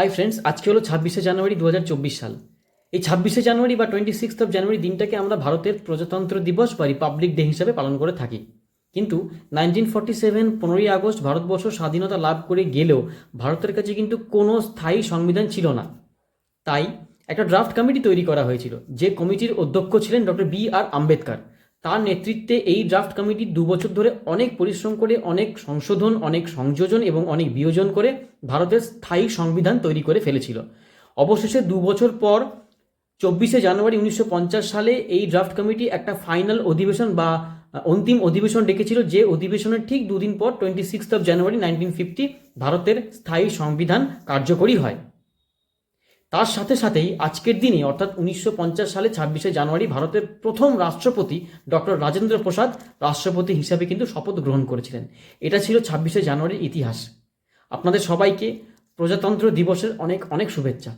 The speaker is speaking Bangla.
হাই ফ্রেন্ডস, আজকে হলো 26শে জানুয়ারি 2024 সাল। এই 26শে জানুয়ারি বা 26th অফ জানুয়ারি দিনটাকে আমরা ভারতের প্রজাতন্ত্র দিবস বা রিপাবলিক ডে হিসাবে পালন করে থাকি। কিন্তু 1947 15ই আগস্ট ভারতবর্ষ স্বাধীনতা লাভ করে গেলেও ভারতের কাছে কিন্তু কোনো স্থায়ী সংবিধান ছিল না। তাই একটা ড্রাফট কমিটি তৈরি করা হয়েছিল, যে কমিটির অধ্যক্ষ ছিলেন ডক্টর বি.আর. আম্বেদকর। তার নেতৃত্বে এই ড্রাফট কমিটি 2 বছর ধরে অনেক পরিশ্রম করে, অনেক সংশোধন, অনেক সংযোজন এবং অনেক বিয়োজন করে ভারতের স্থায়ী সংবিধান তৈরি করে ফেলেছিল। অবশেষে 2 বছর পর 24শে জানুয়ারি 1950 সালে এই ড্রাফট কমিটি একটা ফাইনাল অধিবেশন বা অন্তিম অধিবেশন ডেকেছিল, যে অধিবেশনের ঠিক দুদিন পর 26th অফ জানুয়ারি 1950 ভারতের স্থায়ী সংবিধান কার্যকরী হয়। তার সাথে সাথেই আজকের দিনে অর্থাৎ 1950 সালে 26শে জানুয়ারি ভারতের প্রথম রাষ্ট্রপতি ডক্টর রাজেন্দ্র প্রসাদ রাষ্ট্রপতি হিসাবে কিন্তু শপথ গ্রহণ করেছিলেন। এটা ছিল 26শে জানুয়ারির ইতিহাস। আপনাদের সবাইকে প্রজাতন্ত্র দিবসের অনেক অনেক শুভেচ্ছা।